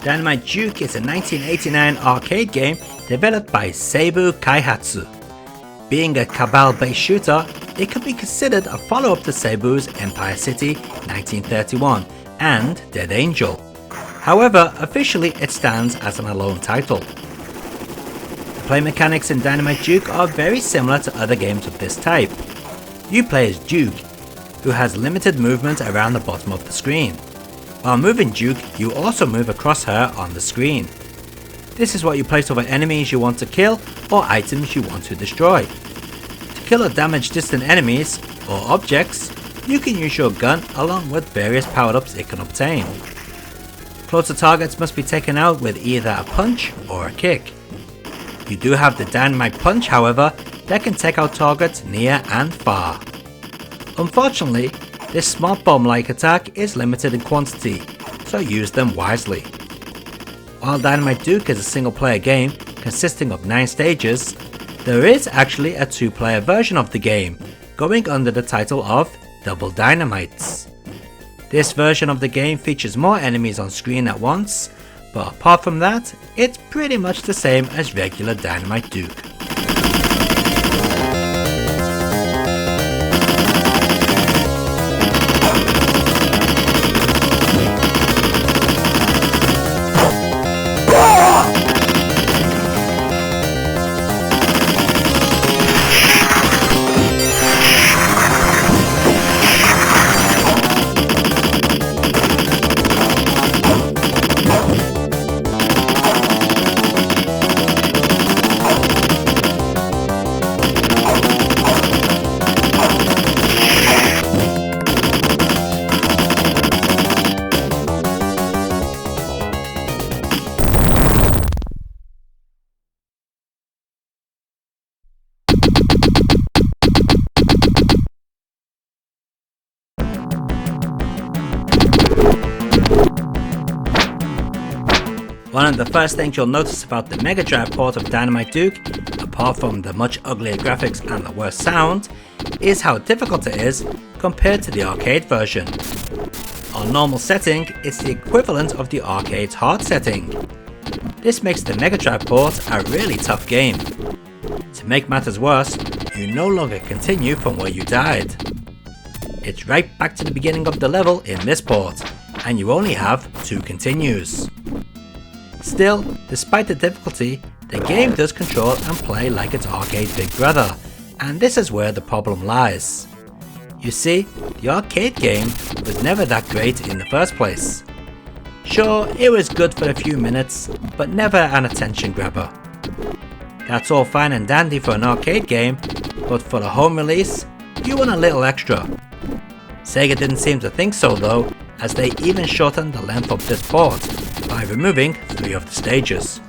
Dynamite Duke is a 1989 arcade game developed by Seibu Kaihatsu. Being a Cabal-based shooter, it could be considered a follow-up to Seibu's Empire City 1931 and Dead Angel. However, officially it stands as an alone title. The play mechanics in Dynamite Duke are very similar to other games of this type. You play as Duke, who has limited movement around the bottom of the screen. While moving Duke, you also move across her on the screen. This is what you place over enemies you want to kill or items you want to destroy. To kill or damage distant enemies or objects, you can use your gun along with various power-ups it can obtain. Closer targets must be taken out with either a punch or a kick. You do have the Dynamite Punch, however, that can take out targets near and far. Unfortunately, this smart bomb-like attack is limited in quantity, so use them wisely. While Dynamite Duke is a single-player game consisting of 9 stages, there is actually a 2-player version of the game, going under the title of Double Dynamites. This version of the game features more enemies on screen at once, but apart from that, it's pretty much the same as regular Dynamite Duke. One of the first things you'll notice about the Mega Drive port of Dynamite Duke, apart from the much uglier graphics and the worse sound, is how difficult it is compared to the arcade version. On normal setting, it's the equivalent of the arcade's hard setting. This makes the Mega Drive port a really tough game. To make matters worse, you no longer continue from where you died. It's right back to the beginning of the level in this port, and you only have 2 continues. Still, despite the difficulty, the game does control and play like its arcade big brother, and this is where the problem lies. You see, the arcade game was never that great in the first place. Sure, it was good for a few minutes, but never an attention grabber. That's all fine and dandy for an arcade game, but for the home release, you want a little extra. Sega didn't seem to think so though, as they even shortened the length of this port by removing 3 of the stages.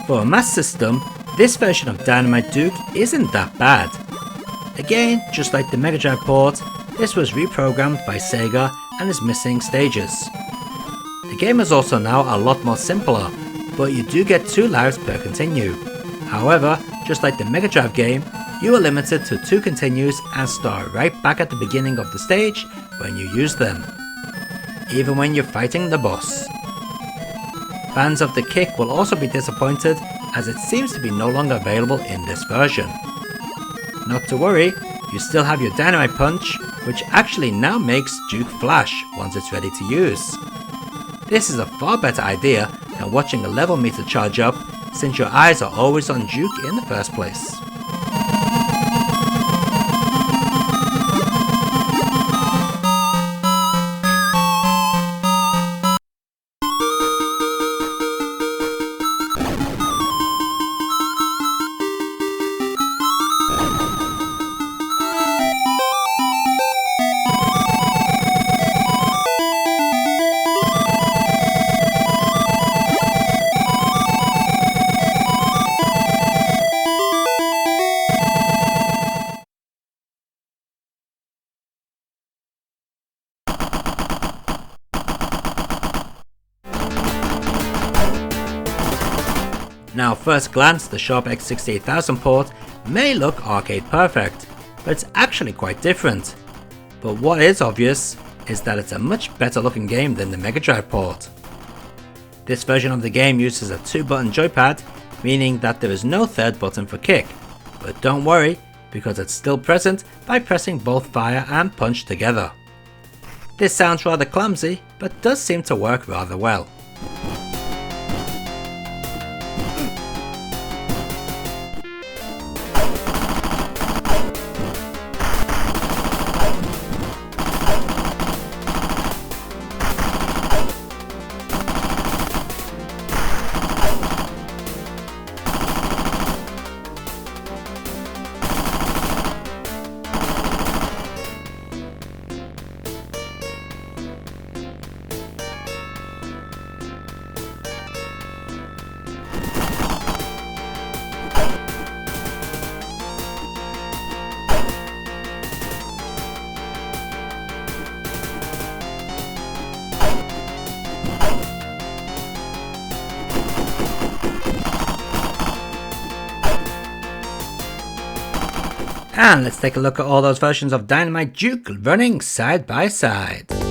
For a Master System, this version of Dynamite Duke isn't that bad. Again, just like the Mega Drive port, this was reprogrammed by Sega and is missing stages. The game is also now a lot more simpler, but you do get 2 lives per continue. However, just like the Mega Drive game, you are limited to 2 continues and start right back at the beginning of the stage when you use them, even when you're fighting the boss. Fans of the kick will also be disappointed as it seems to be no longer available in this version. Not to worry, you still have your Dynamite Punch, which actually now makes Duke flash once it's ready to use. This is a far better idea than watching a level meter charge up, since your eyes are always on Duke in the first place. Now, first glance, the Sharp X68000 port may look arcade perfect, but it's actually quite different. But what is obvious is that it's a much better looking game than the Mega Drive port. This version of the game uses a 2-button joypad, meaning that there is no third button for kick, but don't worry because it's still present by pressing both fire and punch together. This sounds rather clumsy, but does seem to work rather well. And let's take a look at all those versions of Dynamite Duke running side by side.